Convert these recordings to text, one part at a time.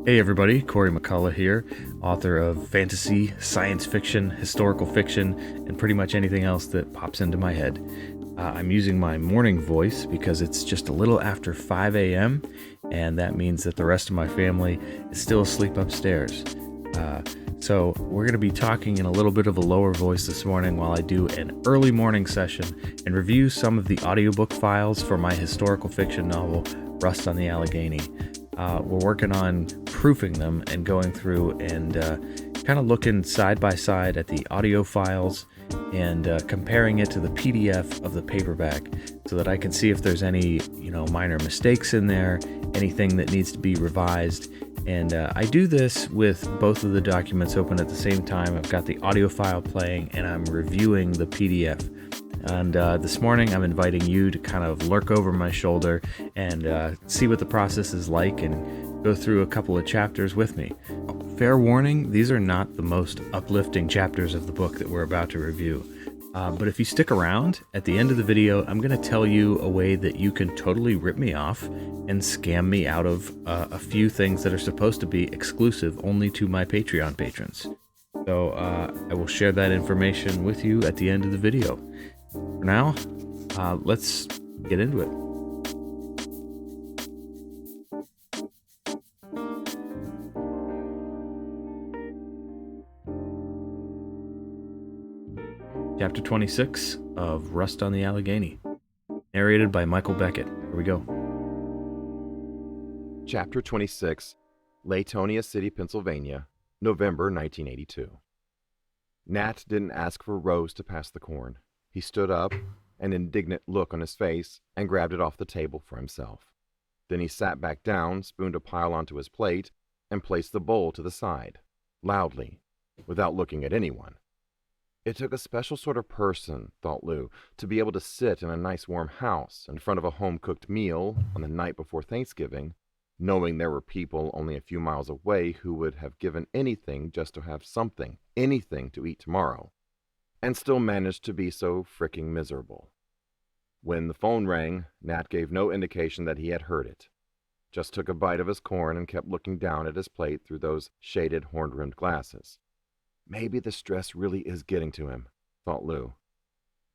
Hey everybody, Corey McCullough here, author of fantasy, science fiction, historical fiction, and pretty much anything else that pops into my head. I'm using my morning voice because it's just a little after 5 a.m., and that means that the rest of my family is still asleep upstairs. So we're going to be talking in a little bit of a lower voice this morning while I do an early morning session and review some of the audiobook files for my historical fiction novel, Rust on the Allegheny. We're working on proofing them and going through and kind of looking side by side at the audio files and comparing it to the PDF of the paperback so that I can see if there's any, minor mistakes in there, anything that needs to be revised. And I do this with both of the documents open at the same time. I've got the audio file playing and I'm reviewing the PDF. And this morning I'm inviting you to kind of lurk over my shoulder and see what the process is like and go through a couple of chapters with me. Fair warning, these are not the most uplifting chapters of the book that we're about to review. But if you stick around, at the end of the video, I'm going to tell you a way that you can totally rip me off and scam me out of a few things that are supposed to be exclusive only to my Patreon patrons. So I will share that information with you at the end of the video. For now, let's get into it. Chapter 26 of Rust on the Allegheny. Narrated by Michael Beckett. Here we go. Chapter 26, Latonia City, Pennsylvania, November 1982. Nat didn't ask for Rose to pass the corn. He stood up, an indignant look on his face, and grabbed it off the table for himself. Then he sat back down, spooned a pile onto his plate, and placed the bowl to the side, loudly, without looking at anyone. It took a special sort of person, thought Lou, to be able to sit in a nice warm house in front of a home-cooked meal on the night before Thanksgiving, knowing there were people only a few miles away who would have given anything just to have something, anything to eat tomorrow, and still managed to be so fricking miserable. When the phone rang, Nat gave no indication that he had heard it. Just took a bite of his corn and kept looking down at his plate through those shaded horn-rimmed glasses. Maybe the stress really is getting to him, thought Lou.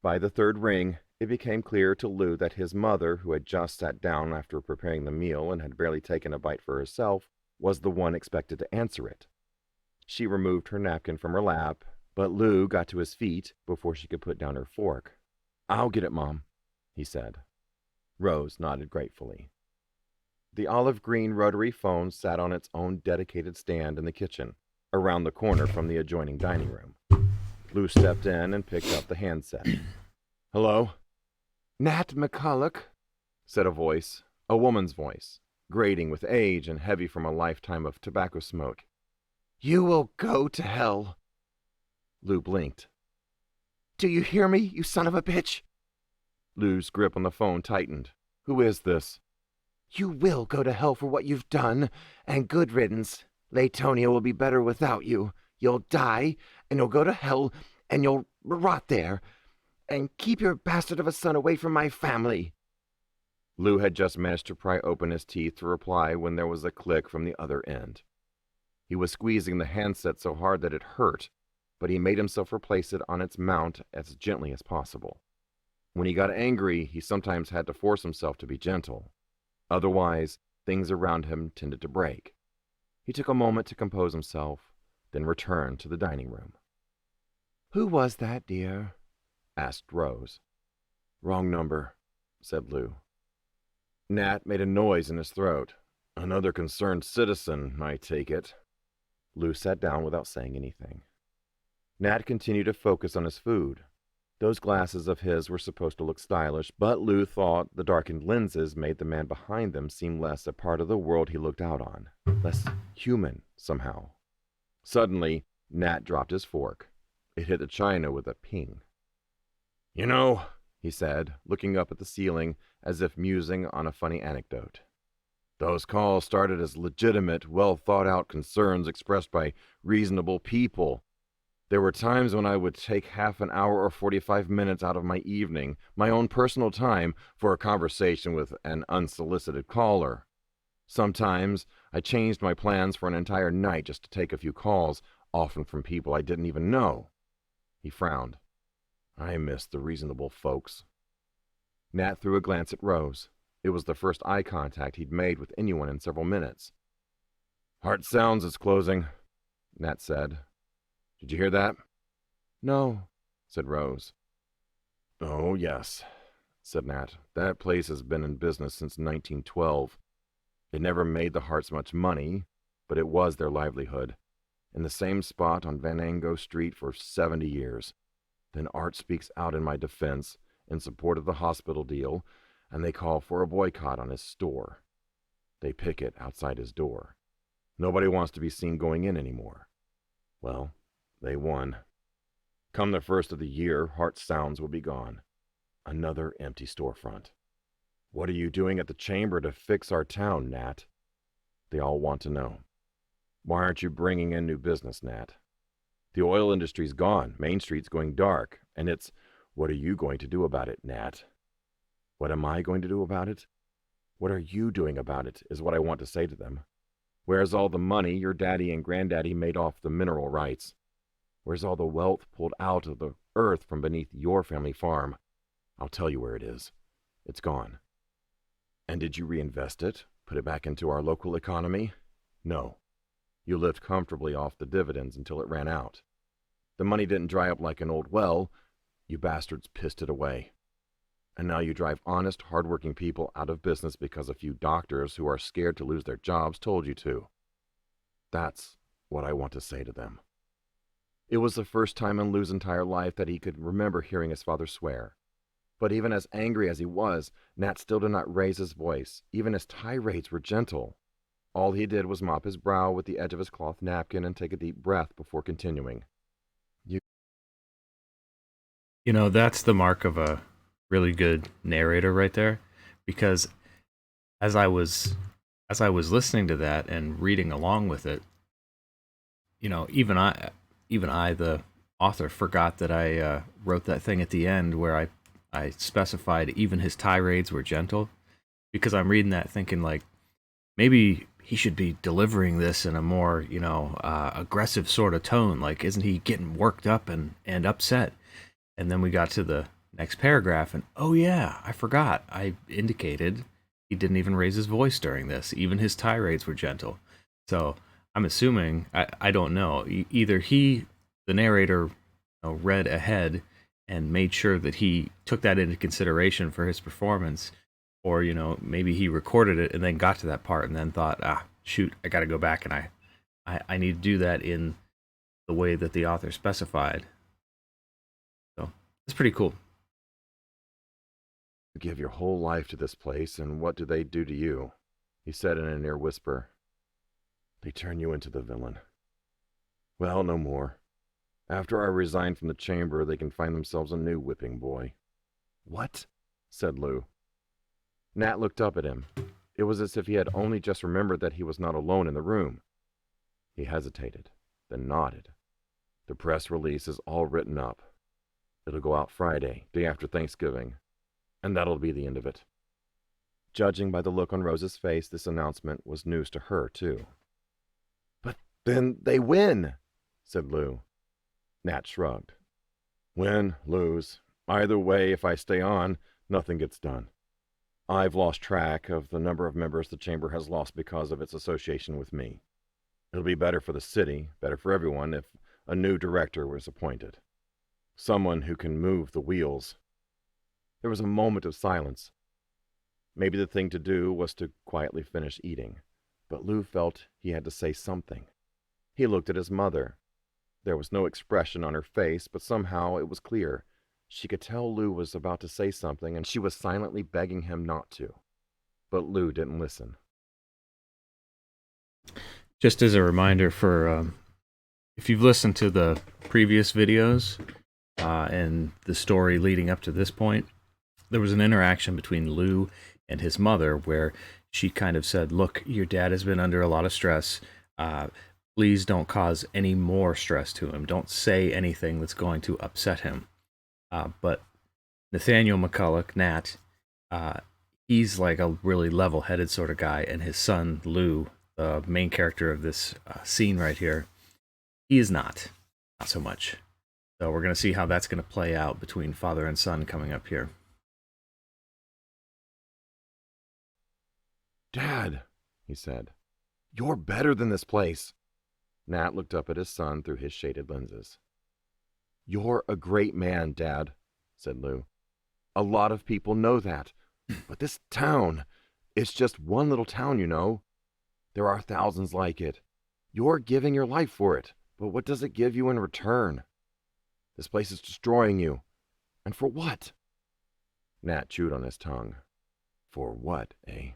By the third ring, it became clear to Lou that his mother, who had just sat down after preparing the meal and had barely taken a bite for herself, was the one expected to answer it. She removed her napkin from her lap, but Lou got to his feet before she could put down her fork. "I'll get it, Mom," he said. Rose nodded gratefully. The olive green rotary phone sat on its own dedicated stand in the kitchen, around the corner from the adjoining dining room. Lou stepped in and picked up the handset. "Hello?" "Nat McCullough," said a woman's voice, grating with age and heavy from a lifetime of tobacco smoke. "You will go to hell." Lou blinked. "Do you hear me, you son of a bitch?" Lou's grip on the phone tightened. "Who is this?" "You will go to hell for what you've done, and good riddance. Latonia will be better without you. You'll die, and you'll go to hell, and you'll rot there. And keep your bastard of a son away from my family." Lou had just managed to pry open his teeth to reply when there was a click from the other end. He was squeezing the handset so hard that it hurt, but he made himself replace it on its mount as gently as possible. When he got angry, he sometimes had to force himself to be gentle. Otherwise, things around him tended to break. He took a moment to compose himself, then returned to the dining room. "Who was that, dear?" asked Rose. "Wrong number," said Lou. Nat made a noise in his throat. "Another concerned citizen, I take it." Lou sat down without saying anything. Nat continued to focus on his food. Those glasses of his were supposed to look stylish, but Lou thought the darkened lenses made the man behind them seem less a part of the world he looked out on, less human, somehow. Suddenly, Nat dropped his fork. It hit the china with a ping. "You know," he said, looking up at the ceiling as if musing on a funny anecdote, "those calls started as legitimate, well-thought-out concerns expressed by reasonable people. There were times when I would take half an hour or 45 minutes out of my evening, my own personal time, for a conversation with an unsolicited caller. Sometimes I changed my plans for an entire night just to take a few calls, often from people I didn't even know. He frowned. I miss the reasonable folks. Nat threw a glance at Rose. It was the first eye contact he'd made with anyone in several minutes. Heart Sounds is closing, Nat said. Did you hear that? No, said Rose. Oh, yes, said Nat. That place has been in business since 1912. It never made the Harts much money, but it was their livelihood. In the same spot on Venango Street for 70 years. Then Art speaks out in my defense in support of the hospital deal, and they call for a boycott on his store. They picket outside his door. Nobody wants to be seen going in anymore. Well, they won. Come the first of the year, Heart Sounds will be gone. Another empty storefront. What are you doing at the chamber to fix our town, Nat? They all want to know. Why aren't you bringing in new business, Nat? The oil industry's gone, Main Street's going dark, and it's, what are you going to do about it, Nat? What am I going to do about it? What are you doing about it, is what I want to say to them. Where's all the money your daddy and granddaddy made off the mineral rights? Where's all the wealth pulled out of the earth from beneath your family farm? I'll tell you where it is. It's gone. And did you reinvest it? Put it back into our local economy? No. You lived comfortably off the dividends until it ran out. The money didn't dry up like an old well. You bastards pissed it away. And now you drive honest, hard-working people out of business because a few doctors who are scared to lose their jobs told you to. That's what I want to say to them. It was the first time in Lou's entire life that he could remember hearing his father swear. But even as angry as he was, Nat still did not raise his voice. Even his tirades were gentle. All he did was mop his brow with the edge of his cloth napkin and take a deep breath before continuing. You know, that's the mark of a really good narrator right there, because as I was listening to that and reading along with it, you know, even I, the author, forgot that I wrote that thing at the end where I specified even his tirades were gentle, because I'm reading that thinking like maybe he should be delivering this in a more, you know, aggressive sort of tone. Like, isn't he getting worked up and upset? And then we got to the next paragraph, and oh yeah, I forgot. I indicated he didn't even raise his voice during this. Even his tirades were gentle. So I'm assuming, I don't know, either he, the narrator, you know, read ahead and made sure that he took that into consideration for his performance, or, you know, maybe he recorded it and then got to that part and then thought, shoot, I got to go back and I need to do that in the way that the author specified. So it's pretty cool. You give your whole life to this place, and what do they do to you? He said in a near whisper. They turn you into the villain. Well, no more. After I resign from the chamber, they can find themselves a new whipping boy. What? Said Lou. Nat looked up at him. It was as if he had only just remembered that he was not alone in the room. He hesitated, then nodded. The press release is all written up. It'll go out Friday, day after Thanksgiving, and that'll be the end of it. Judging by the look on Rose's face, this announcement was news to her, too. But then they win, said Lou. Nat shrugged. Win, lose. Either way, if I stay on, nothing gets done. I've lost track of the number of members the chamber has lost because of its association with me. It'll be better for the city, better for everyone, if a new director was appointed. Someone who can move the wheels. There was a moment of silence. Maybe the thing to do was to quietly finish eating, but Lou felt he had to say something. He looked at his mother. There was no expression on her face, but somehow it was clear. She could tell Lou was about to say something, and she was silently begging him not to. But Lou didn't listen. Just as a reminder for, if you've listened to the previous videos and the story leading up to this point, there was an interaction between Lou and his mother where she kind of said, look, your dad has been under a lot of stress. Please don't cause any more stress to him. Don't say anything that's going to upset him. But Nathaniel McCullough, Nat, he's like a really level-headed sort of guy, and his son, Lou, the main character of this scene right here, he is not so much. So we're going to see how that's going to play out between father and son coming up here. Dad, he said, you're better than this place. Nat looked up at his son through his shaded lenses. You're a great man, Dad, said Lou. A lot of people know that, but this town, it's just one little town, you know. There are thousands like it. You're giving your life for it, but what does it give you in return? This place is destroying you. And for what? Nat chewed on his tongue. For what, eh?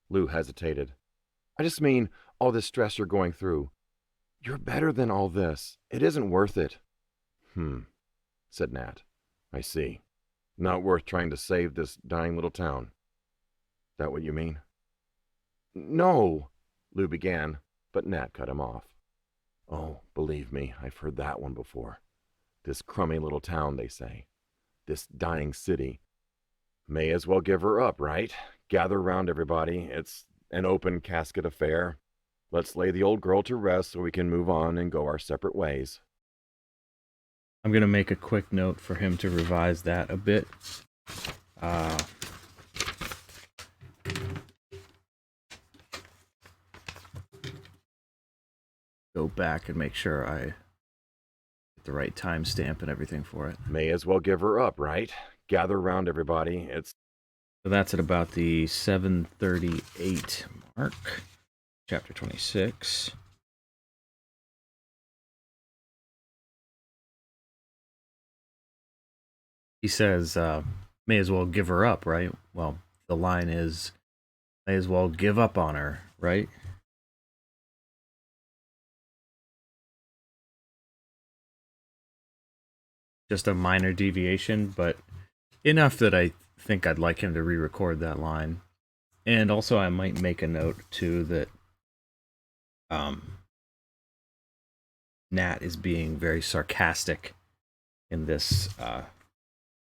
Lou hesitated. I just mean all this stress you're going through. You're better than all this. It isn't worth it. Said Nat. I see. Not worth trying to save this dying little town. That what you mean? No, Lou began, but Nat cut him off. Oh, believe me, I've heard that one before. This crummy little town, they say. This dying city. May as well give her up, right? Gather round, everybody. It's an open casket affair. Let's lay the old girl to rest so we can move on and go our separate ways. I'm going to make a quick note for him to revise that a bit. Go back and make sure I get the right timestamp and everything for it. May as well give her up, right? Gather round, everybody. So that's at about the 7:38 mark. Chapter 26. He says, may as well give her up, right? Well, the line is, may as well give up on her, right? Just a minor deviation, but enough that I think I'd like him to re-record that line. And also I might make a note, too, that Nat is being very sarcastic in this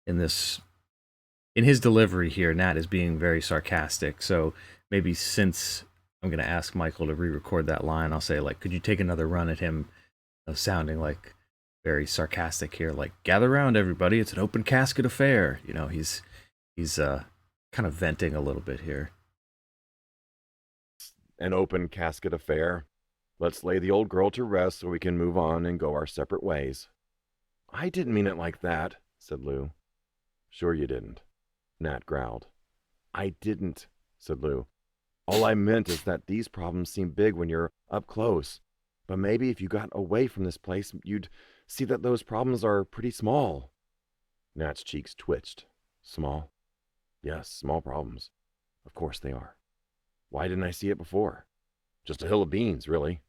in his delivery here. Nat is being very sarcastic, so maybe since I'm going to ask Michael to re-record that line, I'll say, like, could you take another run at him sounding like very sarcastic here, like, gather round, everybody, it's an open casket affair. You know, he's kind of venting a little bit here. An open casket affair. Let's lay the old girl to rest so we can move on and go our separate ways. I didn't mean it like that, said Lou. Sure you didn't, Nat growled. I didn't, said Lou. All I meant is that these problems seem big when you're up close, but maybe if you got away from this place, you'd see that those problems are pretty small. Nat's cheeks twitched. Small? Yes, small problems. Of course they are. Why didn't I see it before? Just a hill of beans, really.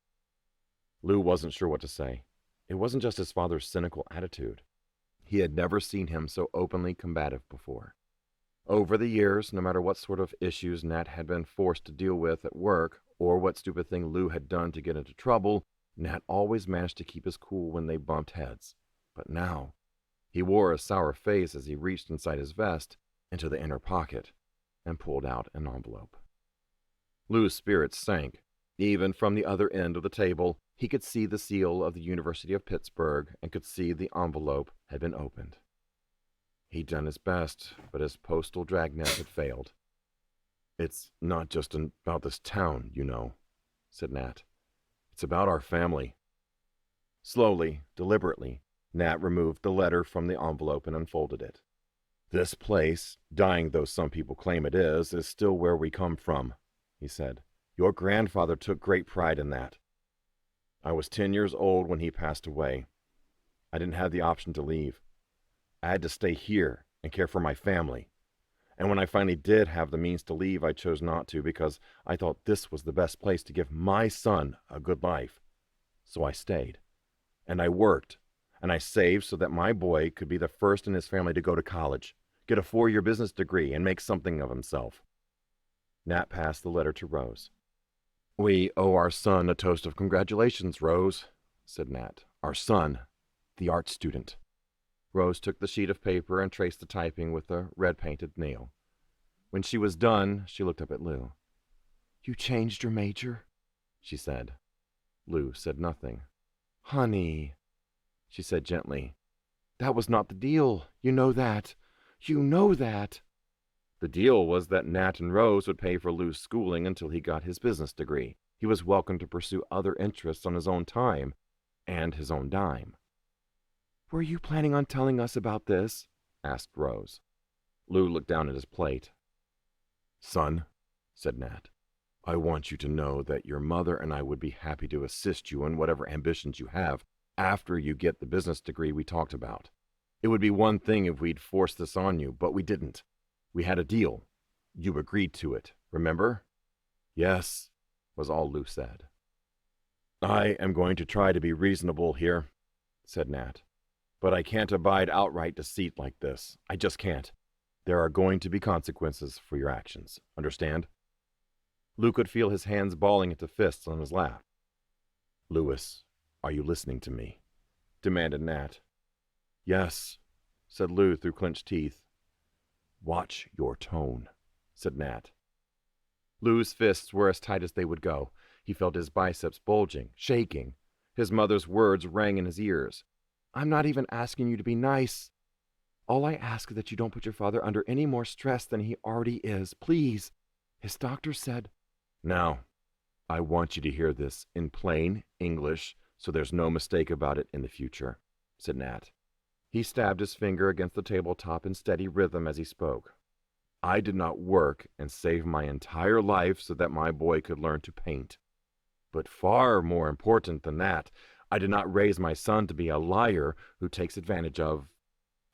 Lou wasn't sure what to say. It wasn't just his father's cynical attitude. He had never seen him so openly combative before. Over the years, no matter what sort of issues Nat had been forced to deal with at work, or what stupid thing Lou had done to get into trouble, Nat always managed to keep his cool when they bumped heads. But now, he wore a sour face as he reached inside his vest, into the inner pocket, and pulled out an envelope. Lou's spirits sank. Even from the other end of the table, he could see the seal of the University of Pittsburgh and could see the envelope had been opened. He'd done his best, but his postal dragnet had failed. It's not just about this town, you know, said Nat. It's about our family. Slowly, deliberately, Nat removed the letter from the envelope and unfolded it. This place, dying though some people claim it is still where we come from, he said. Your grandfather took great pride in that. I was 10 years old when he passed away. I didn't have the option to leave. I had to stay here and care for my family. And when I finally did have the means to leave, I chose not to because I thought this was the best place to give my son a good life. So I stayed. And I worked. And I saved so that my boy could be the first in his family to go to college, get a 4-year business degree, and make something of himself. Nat passed the letter to Rose. We owe our son a toast of congratulations, Rose, said Nat. Our son, the art student. Rose took the sheet of paper and traced the typing with a red-painted nail. When she was done, she looked up at Lou. You changed your major? She said. Lou said nothing. Honey, she said gently. That was not the deal. You know that. You know that. The deal was that Nat and Rose would pay for Lou's schooling until he got his business degree. He was welcome to pursue other interests on his own time and his own dime. Were you planning on telling us about this? Asked Rose. Lou looked down at his plate. Son, said Nat, I want you to know that your mother and I would be happy to assist you in whatever ambitions you have after you get the business degree we talked about. It would be one thing if we'd forced this on you, but we didn't. We had a deal. You agreed to it, remember? Yes, was all Lou said. I am going to try to be reasonable here, said Nat, but I can't abide outright deceit like this. I just can't. There are going to be consequences for your actions. Understand? Lou could feel his hands balling into fists on his lap. Louis, are you listening to me? Demanded Nat. Yes, said Lou through clenched teeth. Watch your tone, said Nat. Lou's fists were as tight as they would go. He felt his biceps bulging, shaking. His mother's words rang in his ears. I'm not even asking you to be nice. All I ask is that you don't put your father under any more stress than he already is. Please. His doctor said... Now, I want you to hear this in plain English so there's no mistake about it in the future, said Nat. He stabbed his finger against the tabletop in steady rhythm as he spoke. I did not work and save my entire life so that my boy could learn to paint. But far more important than that, I did not raise my son to be a liar who takes advantage of...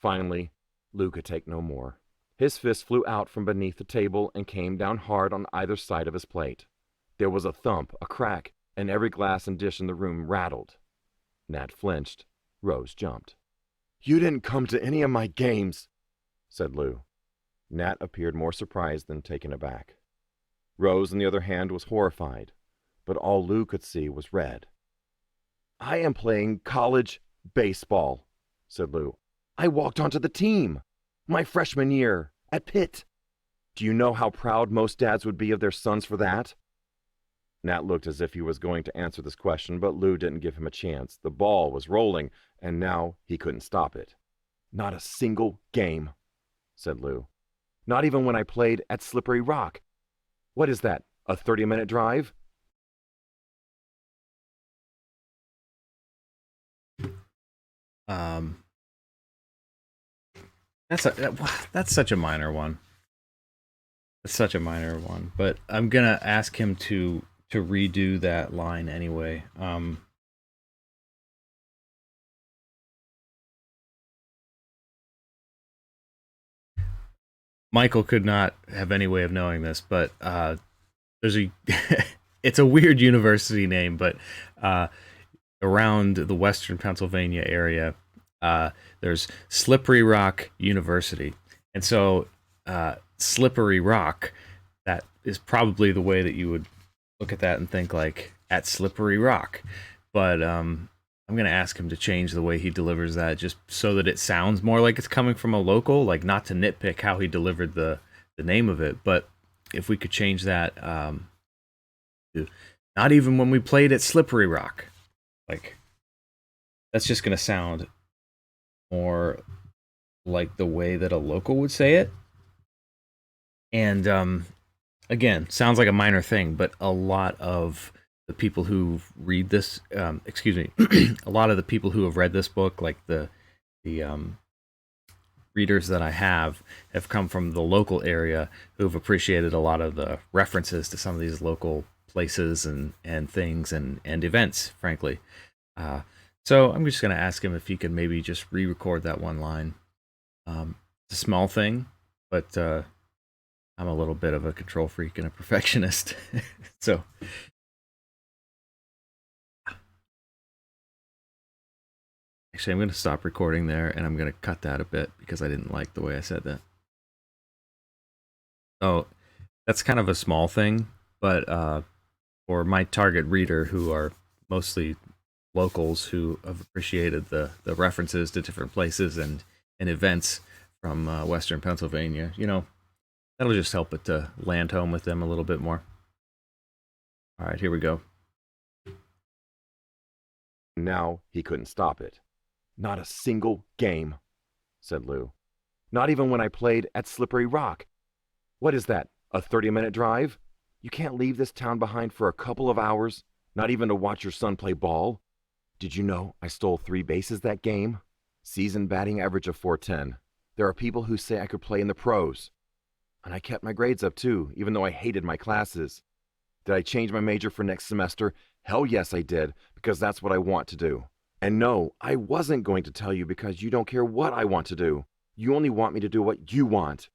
Finally, Lou could take no more. His fist flew out from beneath the table and came down hard on either side of his plate. There was a thump, a crack, and every glass and dish in the room rattled. Nat flinched. Rose jumped. You didn't come to any of my games, said Lou. Nat appeared more surprised than taken aback. Rose, on the other hand, was horrified, but all Lou could see was red. I am playing college baseball, said Lou. I walked onto the team, my freshman year, at Pitt. Do you know how proud most dads would be of their sons for that? Nat looked as if he was going to answer this question, but Lou didn't give him a chance. The ball was rolling, and now he couldn't stop it. Not a single game, said Lou. Not even when I played at Slippery Rock. What is that, a 30-minute drive? That's such a minor one. It's such a minor one, but I'm gonna ask him to redo that line anyway. Michael could not have any way of knowing this, but there's a it's a weird university name, but around the Western Pennsylvania area, there's Slippery Rock University, and so Slippery Rock, that is probably the way that you would look at that and think like at Slippery Rock, but I'm gonna ask him to change the way he delivers that just so that it sounds more like it's coming from a local, like not to nitpick how he delivered the name of it, but if we could change that to not even when we played at Slippery Rock, like that's just gonna sound more like the way that a local would say it. And again, sounds like a minor thing, but a lot of the people who read this, a lot of the people who have read this book, like the readers that I have come from the local area who have appreciated a lot of the references to some of these local places and things and events, frankly. So I'm just going to ask him if he could maybe just re-record that one line. It's a small thing, but I'm a little bit of a control freak and a perfectionist. So actually, I'm going to stop recording there, and I'm going to cut that a bit because I didn't like the way I said that. Oh, that's kind of a small thing, but for my target reader, who are mostly locals who have appreciated the references to different places and events from Western Pennsylvania, you know, that'll just help it to land home with them a little bit more. All right, here we go. Now he couldn't stop it. Not a single game, said Lou. Not even when I played at Slippery Rock. What is that, a 30-minute drive? You can't leave this town behind for a couple of hours, not even to watch your son play ball? Did you know I stole 3 bases that game? Season batting average of 410. There are people who say I could play in the pros. And I kept my grades up too, even though I hated my classes. Did I change my major for next semester? Hell yes I did, because that's what I want to do. And no, I wasn't going to tell you because you don't care what I want to do. You only want me to do what you want.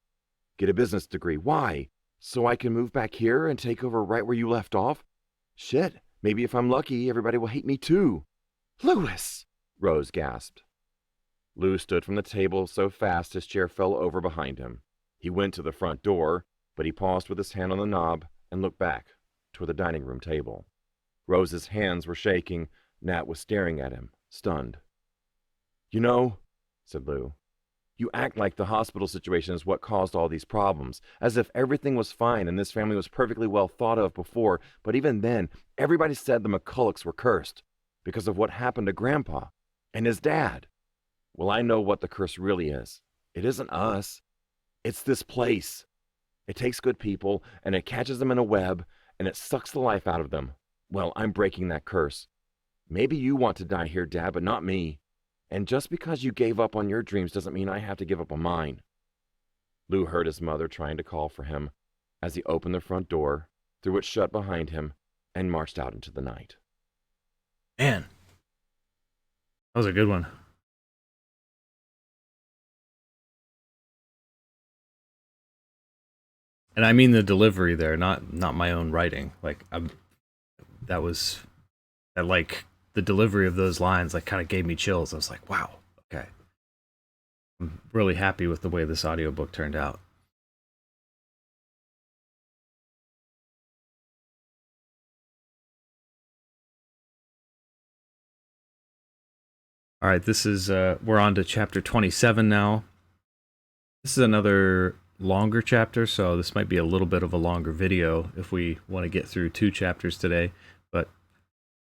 Get a business degree. Why? So I can move back here and take over right where you left off? Shit, maybe if I'm lucky, everybody will hate me too. Louis! Rose gasped. Lou stood from the table so fast his chair fell over behind him. He went to the front door, but he paused with his hand on the knob and looked back toward the dining room table. Rose's hands were shaking. Nat was staring at him, stunned. You know, said Lou, you act like the hospital situation is what caused all these problems, as if everything was fine and this family was perfectly well thought of before, but even then, everybody said the McCulloughs were cursed because of what happened to Grandpa and his dad. Well, I know what the curse really is. It isn't us. It's this place. It takes good people, and it catches them in a web, and it sucks the life out of them. Well, I'm breaking that curse. Maybe you want to die here, Dad, but not me. And just because you gave up on your dreams doesn't mean I have to give up on mine. Lou heard his mother trying to call for him as he opened the front door, threw it shut behind him, and marched out into the night. Man, that was a good one. And I mean the delivery there, not my own writing. Like the delivery of those lines like kind of gave me chills. I was like, wow, okay. I'm really happy with the way this audiobook turned out. All right, this is we're on to chapter 27 now. This is another longer chapter, so this might be a little bit of a longer video if we want to get through 2 chapters today, but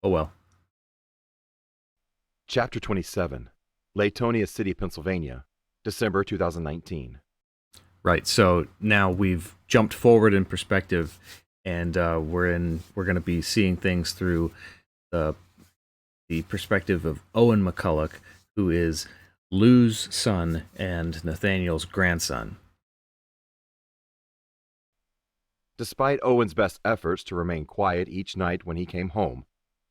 oh well. Chapter 27, Latonia City, Pennsylvania, December 2019. Right, so now we've jumped forward in perspective, and we're going to be seeing things through the perspective of Owen McCullough, who is Lou's son and Nathaniel's grandson. Despite Owen's best efforts to remain quiet each night when he came home,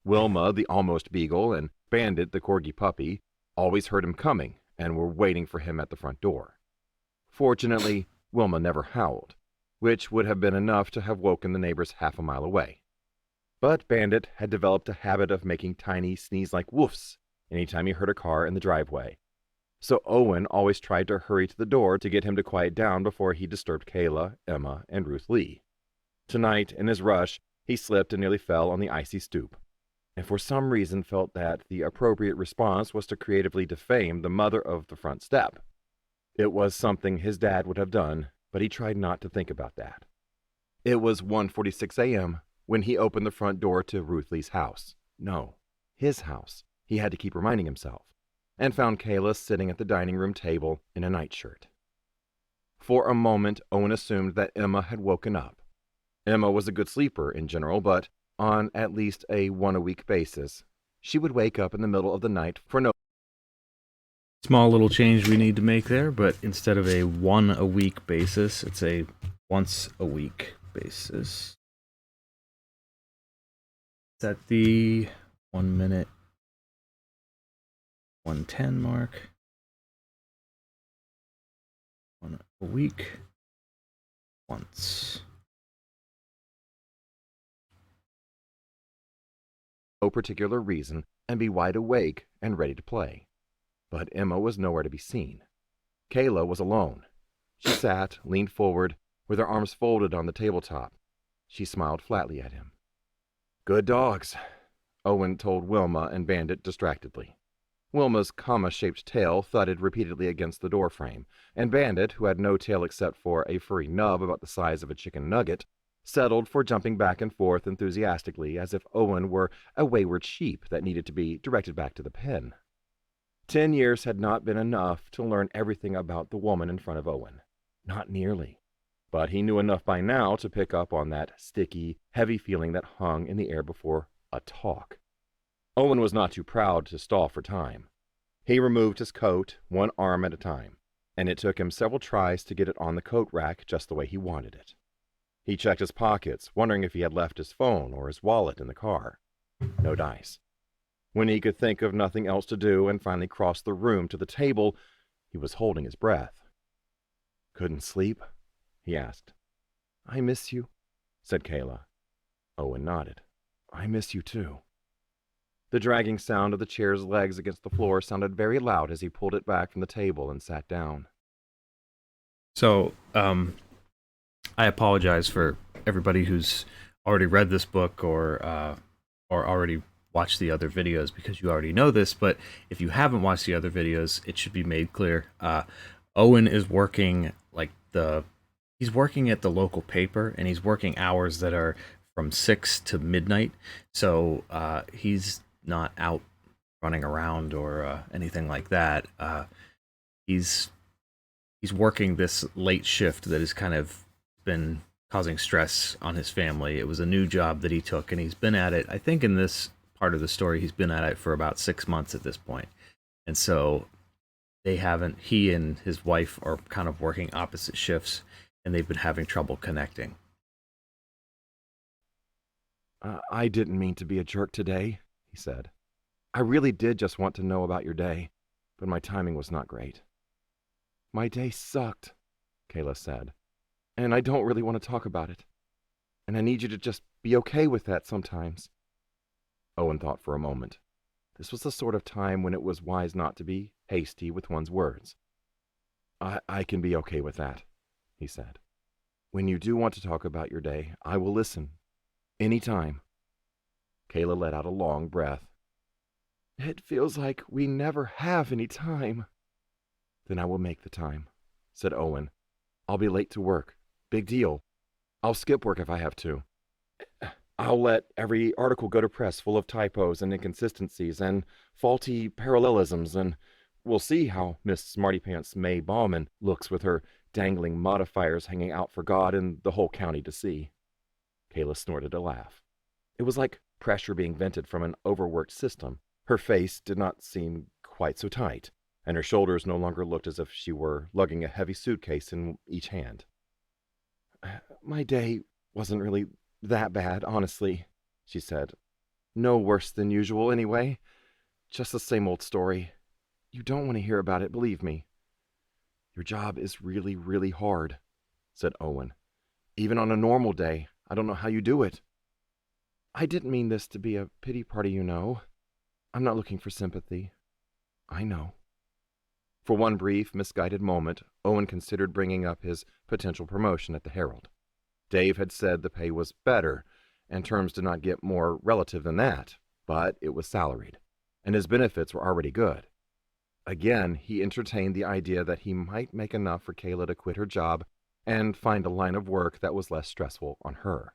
Wilma, the almost beagle, and Bandit, the corgi puppy, always heard him coming and were waiting for him at the front door. Fortunately, Wilma never howled, which would have been enough to have woken the neighbors half a mile away. But Bandit had developed a habit of making tiny sneeze-like woofs anytime he heard a car in the driveway. So Owen always tried to hurry to the door to get him to quiet down before he disturbed Kayla, Emma, and Ruth Lee. Tonight, in his rush, he slipped and nearly fell on the icy stoop, and for some reason felt that the appropriate response was to creatively defame the mother of the front step. It was something his dad would have done, but he tried not to think about that. It was 1:46 a.m. when he opened the front door to Ruth Lee's house. No, his house, he had to keep reminding himself, and found Kayla sitting at the dining room table in a nightshirt. For a moment, Owen assumed that Emma had woken up. Emma was a good sleeper in general, but on at least a one-a-week basis, she would wake up in the middle of the night for no Small little change we need to make there, but instead of a one-a-week basis, it's a once-a-week basis. Is that the 1 minute 110 mark? 1 a week, once. no particular reason and be wide awake and ready to play. But Emma was nowhere to be seen. Kayla was alone. She sat, leaned forward, with her arms folded on the tabletop. She smiled flatly at him. Good dogs, Owen told Wilma and Bandit distractedly. Wilma's comma-shaped tail thudded repeatedly against the doorframe, and Bandit, who had no tail except for a furry nub about the size of a chicken nugget, settled for jumping back and forth enthusiastically as if Owen were a wayward sheep that needed to be directed back to the pen. 10 years had not been enough to learn everything about the woman in front of Owen. Not nearly. But he knew enough by now to pick up on that sticky, heavy feeling that hung in the air before a talk. Owen was not too proud to stall for time. He removed his coat, one arm at a time, and it took him several tries to get it on the coat rack just the way he wanted it. He checked his pockets, wondering if he had left his phone or his wallet in the car. No dice. When he could think of nothing else to do and finally crossed the room to the table, he was holding his breath. "Couldn't sleep?" he asked. "I miss you," said Kayla. Owen nodded. "I miss you too." The dragging sound of the chair's legs against the floor sounded very loud as he pulled it back from the table and sat down. So, I apologize for everybody who's already read this book or already watched the other videos, because you already know this, but if you haven't watched the other videos, it should be made clear. Owen is working he's working at the local paper, and he's working hours that are from 6 to midnight. So he's not out running around or anything like that. He's working this late shift that has kind of been causing stress on his family. It was a new job that he took, and he's been at it, I think in this part of the story, he's been at it for about 6 months at this point. And so he and his wife are kind of working opposite shifts, and they've been having trouble connecting. I didn't mean to be a jerk today," he said. "I really did just want to know about your day, but my timing was not great." "My day sucked," Kayla said, "and I don't really want to talk about it. And I need you to just be okay with that sometimes." Owen thought for a moment. This was the sort of time when it was wise not to be hasty with one's words. I can be okay with that," he said. "When you do want to talk about your day, I will listen. Any time." Kayla let out a long breath. "It feels like we never have any time." "Then I will make the time," said Owen. "I'll be late to work. Big deal. I'll skip work if I have to. I'll let every article go to press full of typos and inconsistencies and faulty parallelisms, and we'll see how Miss Smartypants May Bauman looks with her dangling modifiers hanging out for God and the whole county to see." Kayla snorted a laugh. It was like pressure being vented from an overworked system. Her face did not seem quite so tight, and her shoulders no longer looked as if she were lugging a heavy suitcase in each hand. "My day wasn't really that bad, honestly," she said. "No worse than usual, anyway. Just the same old story. You don't want to hear about it, believe me." "Your job is really, really hard," said Owen. "Even on a normal day, I don't know how you do it." "I didn't mean this to be a pity party, you know. I'm not looking for sympathy. I know." For one brief, misguided moment, Owen considered bringing up his potential promotion at the Herald. Dave had said the pay was better, and terms did not get more relative than that, but it was salaried, and his benefits were already good. Again, he entertained the idea that he might make enough for Kayla to quit her job and find a line of work that was less stressful on her.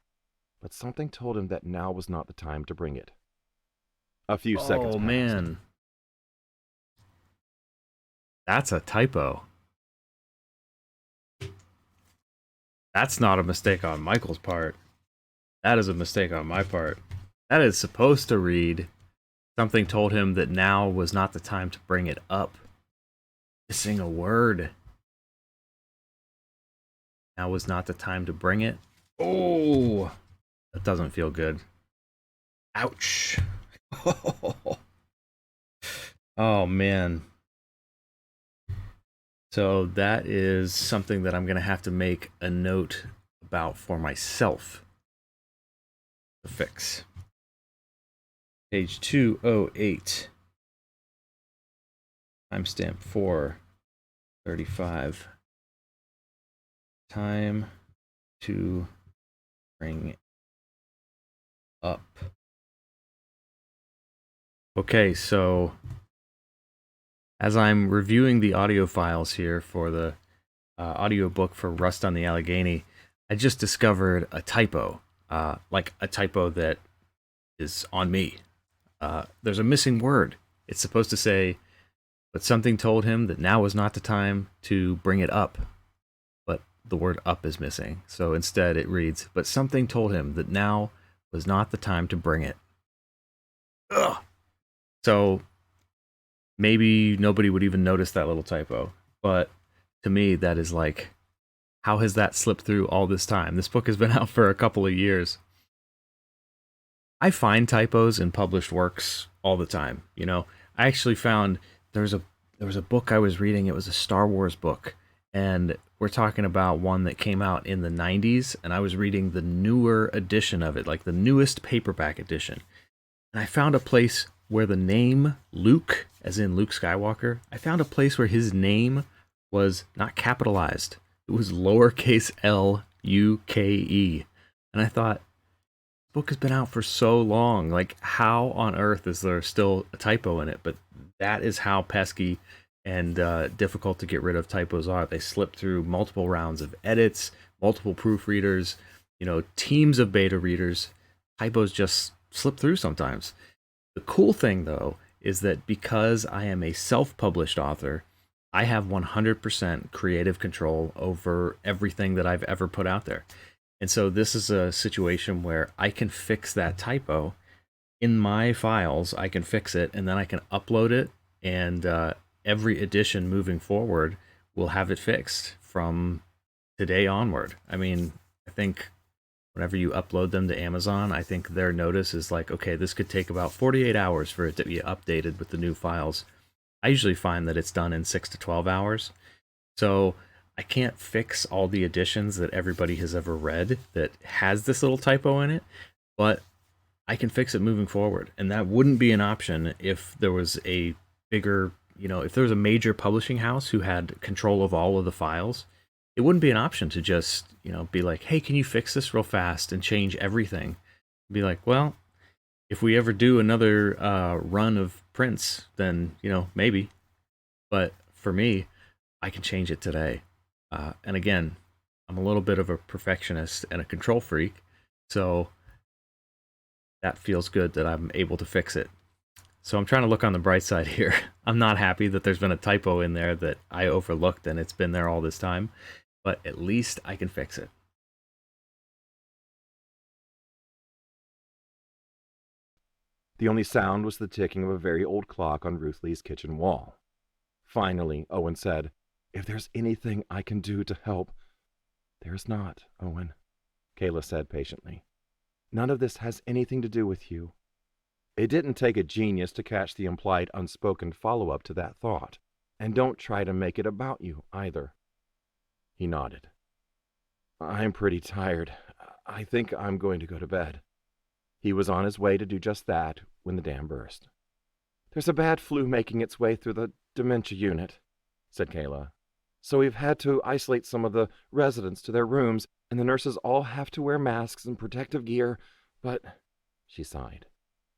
But something told him that now was not the time to bring it. A few seconds passed. Oh, man. That's a typo. That's not a mistake on Michael's part. That is a mistake on my part. That is supposed to read, something told him that now was not the time to bring it up. Missing a word. Now was not the time to bring it. Oh, that doesn't feel good. Ouch. Oh, man. So that is something that I'm going to have to make a note about for myself to fix. Page 208. Timestamp 4:35. Time to bring up. Okay, so as I'm reviewing the audio files here for the audiobook for Rust on the Allegheny, I just discovered a typo, like a typo that is on me. There's a missing word. It's supposed to say, but something told him that now was not the time to bring it up. But the word up is missing. So instead it reads, but something told him that now was not the time to bring it. Ugh. So maybe nobody would even notice that little typo. But to me, that is like, how has that slipped through all this time? This book has been out for a couple of years. I find typos in published works all the time. I actually found there was a book I was reading. It was a Star Wars book, and we're talking about one that came out in the 90s, and I was reading the newer edition of it, like the newest paperback edition. And I found a place where the name Luke, as in Luke Skywalker, I found a place where his name was not capitalized. It was lowercase Luke. And I thought, book has been out for so long. Like, how on earth is there still a typo in it? But that is how pesky and difficult to get rid of typos are. They slip through multiple rounds of edits, multiple proofreaders, teams of beta readers. Typos just slip through sometimes. The cool thing, though, is that because I am a self-published author, I have 100% creative control over everything that I've ever put out there. And so this is a situation where I can fix that typo in my files. I can fix it, and then I can upload it, and every edition moving forward will have it fixed from today onward. I mean, I think whenever you upload them to Amazon, I think their notice is like, okay, this could take about 48 hours for it to be updated with the new files. I usually find that it's done in 6 to 12 hours. So I can't fix all the editions that everybody has ever read that has this little typo in it, but I can fix it moving forward. And that wouldn't be an option if there was a bigger, if there was a major publishing house who had control of all of the files. It wouldn't be an option to just, be like, hey, can you fix this real fast and change everything? Be like, well, if we ever do another run of prints, then, maybe. But for me, I can change it today. And again, I'm a little bit of a perfectionist and a control freak, so that feels good that I'm able to fix it. So I'm trying to look on the bright side here. I'm not happy that there's been a typo in there that I overlooked and it's been there all this time, but at least I can fix it. The only sound was the ticking of a very old clock on Ruth Lee's kitchen wall. Finally, Owen said, "If there's anything I can do to help—" "There's not, Owen," Kayla said patiently. "None of this has anything to do with you." It didn't take a genius to catch the implied unspoken follow-up to that thought. "And don't try to make it about you, either." He nodded. "I'm pretty tired. I think I'm going to go to bed." He was on his way to do just that when the dam burst. "There's a bad flu making its way through the dementia unit," said Kayla. "So we've had to isolate some of the residents to their rooms, and the nurses all have to wear masks and protective gear, but—" she sighed.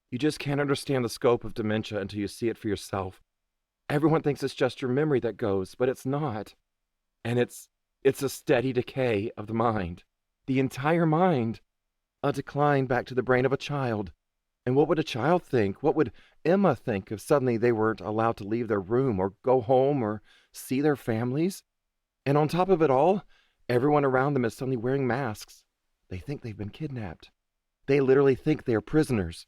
"You just can't understand the scope of dementia until you see it for yourself. Everyone thinks it's just your memory that goes, but it's not. And it's a steady decay of the mind. The entire mind. A decline back to the brain of a child. And what would a child think? What would Emma think if suddenly they weren't allowed to leave their room or go home or see their families? And on top of it all, everyone around them is suddenly wearing masks. They think they've been kidnapped. They literally think they are prisoners.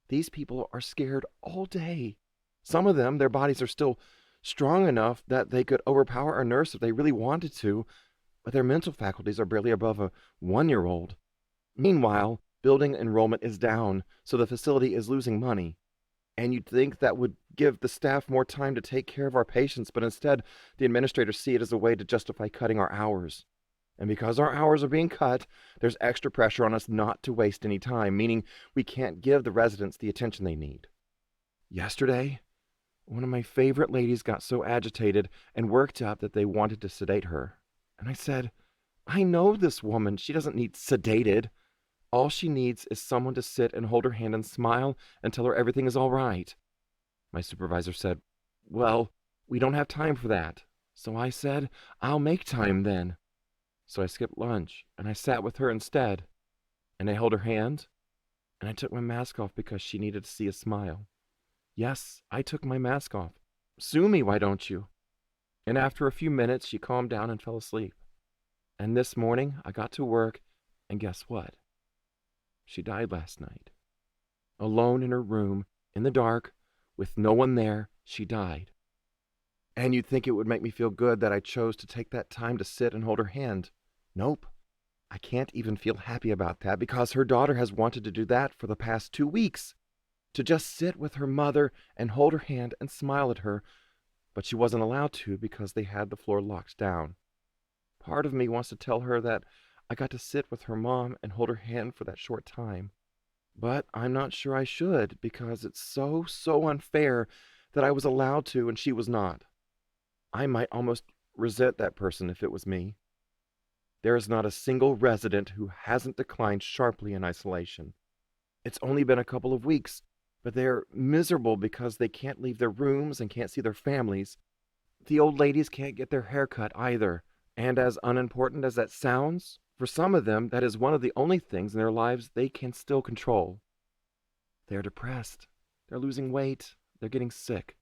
These people are scared all day. Some of them, their bodies are still strong enough that they could overpower a nurse if they really wanted to, but their mental faculties are barely above a 1-year-old. Meanwhile, building enrollment is down, so the facility is losing money. And you'd think that would give the staff more time to take care of our patients, but instead, the administrators see it as a way to justify cutting our hours. And because our hours are being cut, there's extra pressure on us not to waste any time, meaning we can't give the residents the attention they need. Yesterday, one of my favorite ladies got so agitated and worked up that they wanted to sedate her. And I said, "I know this woman. She doesn't need sedated. All she needs is someone to sit and hold her hand and smile and tell her everything is all right." My supervisor said, "Well, we don't have time for that." So I said, "I'll make time then." So I skipped lunch, and I sat with her instead, and I held her hand, and I took my mask off because she needed to see a smile. Yes, I took my mask off. Sue me, why don't you? And after a few minutes, she calmed down and fell asleep. And this morning, I got to work, and guess what? She died last night. Alone in her room, in the dark, with no one there, she died. And you'd think it would make me feel good that I chose to take that time to sit and hold her hand. Nope. I can't even feel happy about that because her daughter has wanted to do that for the past 2 weeks. To just sit with her mother and hold her hand and smile at her, but she wasn't allowed to because they had the floor locked down. Part of me wants to tell her that I got to sit with her mom and hold her hand for that short time. But I'm not sure I should because it's so unfair that I was allowed to and she was not. I might almost resent that person if it was me. There is not a single resident who hasn't declined sharply in isolation. It's only been a couple of weeks, but they're miserable because they can't leave their rooms and can't see their families. The old ladies can't get their hair cut either, and as unimportant as that sounds, for some of them, that is one of the only things in their lives they can still control. They're depressed. They're losing weight. They're getting sick.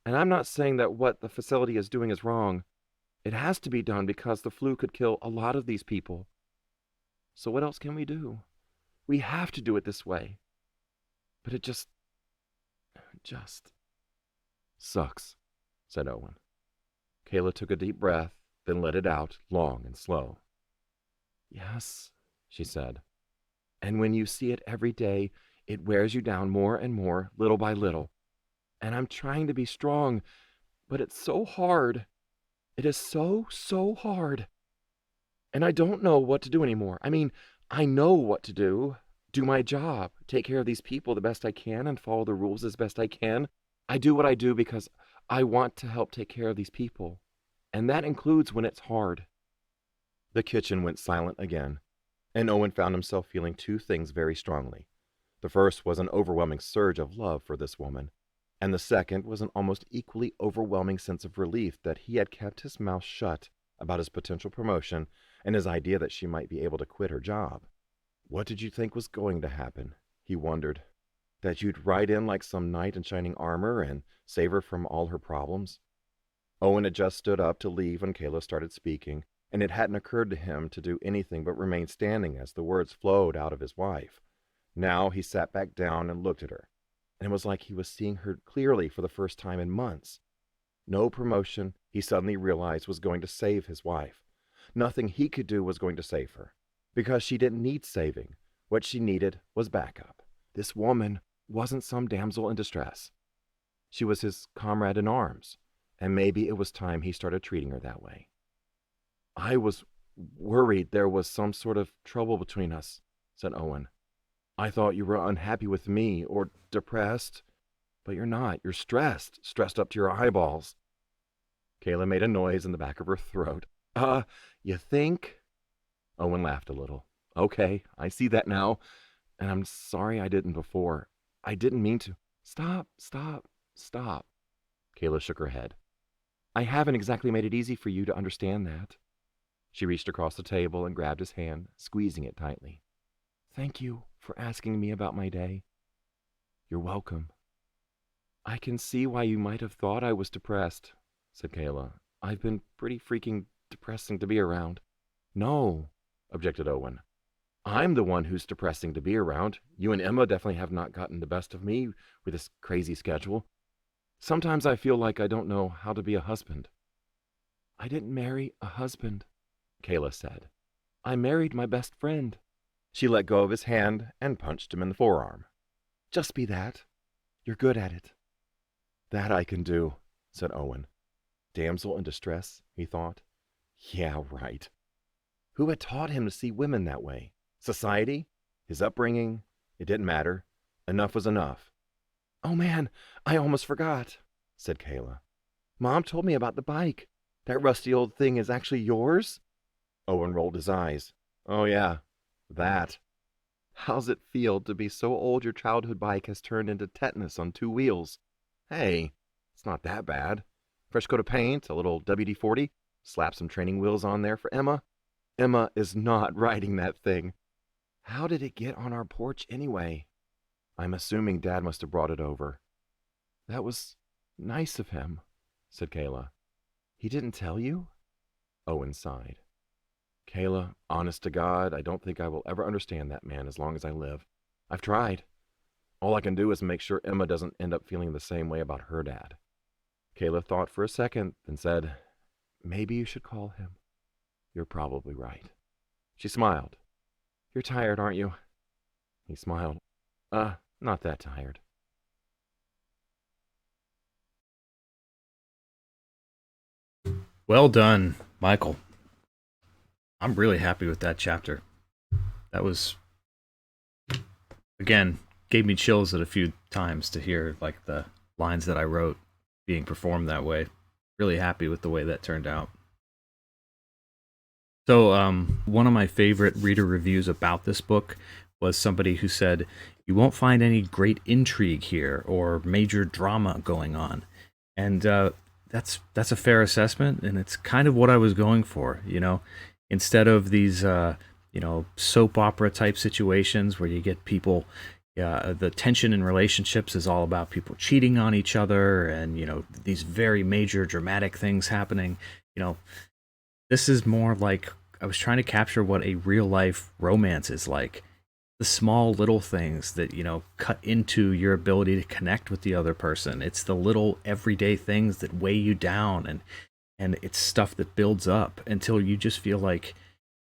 And I'm not saying that what the facility is doing is wrong. It has to be done because the flu could kill a lot of these people. So what else can we do? We have to do it this way. But it just sucks, said Owen. Kayla took a deep breath, then let it out, long and slow. Yes, she said. And when you see it every day, it wears you down more and more, little by little. And I'm trying to be strong, but it's so hard. It is so hard. And I don't know what to do anymore. I mean, I know what to do my job, take care of these people the best I can and follow the rules as best I can. I do what I do because I want to help take care of these people. And that includes when it's hard. The kitchen went silent again, and Owen found himself feeling two things very strongly. The first was an overwhelming surge of love for this woman, and the second was an almost equally overwhelming sense of relief that he had kept his mouth shut about his potential promotion and his idea that she might be able to quit her job. What did you think was going to happen? He wondered. That you'd ride in like some knight in shining armor and save her from all her problems? Owen had just stood up to leave when Kayla started speaking, and it hadn't occurred to him to do anything but remain standing as the words flowed out of his wife. Now he sat back down and looked at her, and it was like he was seeing her clearly for the first time in months. No promotion, he suddenly realized, was going to save his wife. Nothing he could do was going to save her, because she didn't need saving. What she needed was backup. This woman wasn't some damsel in distress. She was his comrade in arms, and maybe it was time he started treating her that way. I was worried there was some sort of trouble between us, said Owen. I thought you were unhappy with me or depressed, but you're not. You're stressed up to your eyeballs. Kayla made a noise in the back of her throat. You think? Owen laughed a little. Okay, I see that now, and I'm sorry I didn't before. I didn't mean to. Stop. Kayla shook her head. I haven't exactly made it easy for you to understand that. She reached across the table and grabbed his hand, squeezing it tightly. Thank you for asking me about my day. You're welcome. I can see why you might have thought I was depressed, said Kayla. I've been pretty freaking depressing to be around. No, objected Owen. I'm the one who's depressing to be around. You and Emma definitely have not gotten the best of me with this crazy schedule. Sometimes I feel like I don't know how to be a husband. I didn't marry a husband, Kayla said. I married my best friend. She let go of his hand and punched him in the forearm. Just be that. You're good at it. That I can do, said Owen. Damsel in distress, he thought. Yeah, right. Who had taught him to see women that way? Society? His upbringing? It didn't matter. Enough was enough. Oh man, I almost forgot, said Kayla. Mom told me about the bike. That rusty old thing is actually yours? Owen rolled his eyes. Oh yeah, that. How's it feel to be so old your childhood bike has turned into tetanus on 2 wheels? Hey, it's not that bad. Fresh coat of paint, a little WD-40, slap some training wheels on there for Emma. Emma is not writing that thing. How did it get on our porch anyway? I'm assuming Dad must have brought it over. That was nice of him, said Kayla. He didn't tell you? Owen sighed. Kayla, honest to God, I don't think I will ever understand that man as long as I live. I've tried. All I can do is make sure Emma doesn't end up feeling the same way about her dad. Kayla thought for a second, then said, Maybe you should call him. You're probably right. She smiled. You're tired, aren't you? He smiled. Not that tired. Well done, Michael. I'm really happy with that chapter. That was, again, gave me chills at a few times to hear like the lines that I wrote being performed that way. Really happy with the way that turned out. So one of my favorite reader reviews about this book was somebody who said, you won't find any great intrigue here or major drama going on. And that's a fair assessment, and it's kind of what I was going for, you know. Instead of these, soap opera type situations where you get people, the tension in relationships is all about people cheating on each other and, these very major dramatic things happening. This is more like I was trying to capture what a real life romance is like. The small little things that, cut into your ability to connect with the other person. It's the little everyday things that weigh you down, and it's stuff that builds up until you just feel like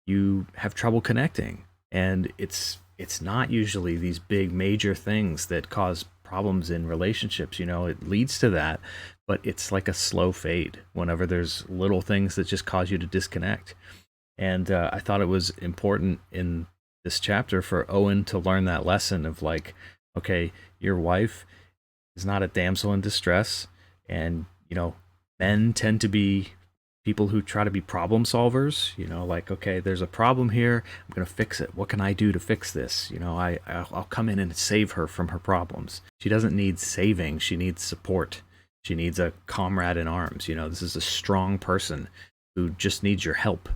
you have trouble connecting. And it's not usually these big major things that cause problems in relationships. It leads to that, but it's like a slow fade whenever there's little things that just cause you to disconnect. And I thought it was important in this chapter for Owen to learn that lesson of like, okay, your wife is not a damsel in distress, and men tend to be people who try to be problem solvers. Like, okay, there's a problem here, I'm gonna fix it. What can I do to fix this? I'll come in and save her from her problems. She doesn't need saving, she needs support. She needs a comrade in arms. This is a strong person who just needs your help.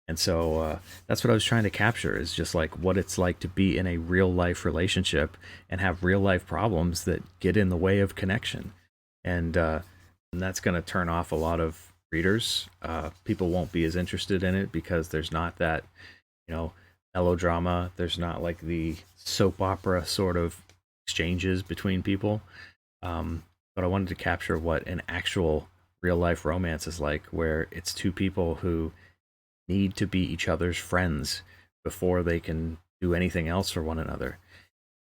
And so that's what I was trying to capture, is just like what it's like to be in a real life relationship and have real life problems that get in the way of connection. And that's going to turn off a lot of readers. People won't be as interested in it because there's not that, melodrama. There's not like the soap opera sort of exchanges between people. But I wanted to capture what an actual real life romance is like, where it's two people who need to be each other's friends before they can do anything else for one another.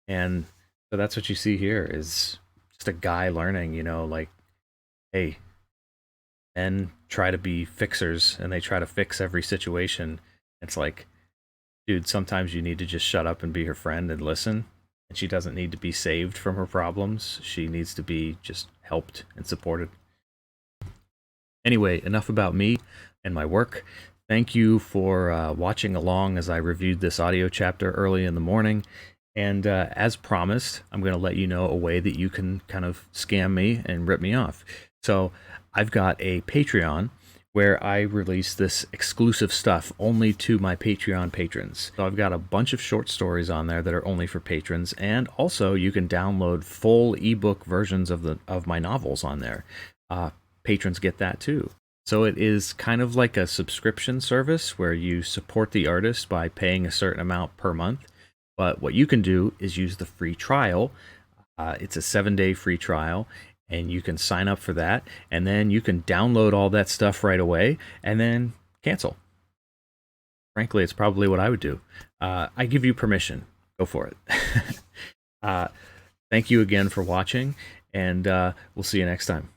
And so that's what you see here, is just a guy learning, like, hey, men try to be fixers and they try to fix every situation. It's like, dude, sometimes you need to just shut up and be her friend and listen. And she doesn't need to be saved from her problems. She needs to be just helped and supported. Anyway, enough about me and my work. Thank you for watching along as I reviewed this audio chapter early in the morning. And as promised, I'm going to let you know a way that you can kind of scam me and rip me off. So I've got a Patreon where I release this exclusive stuff only to my Patreon patrons. So I've got a bunch of short stories on there that are only for patrons, and also you can download full ebook versions of my novels on there. Patrons get that too. So it is kind of like a subscription service where you support the artist by paying a certain amount per month. But what you can do is use the free trial. It's a 7-day free trial, and you can sign up for that. And then you can download all that stuff right away and then cancel. Frankly, it's probably what I would do. I give you permission. Go for it. Thank you again for watching, and we'll see you next time.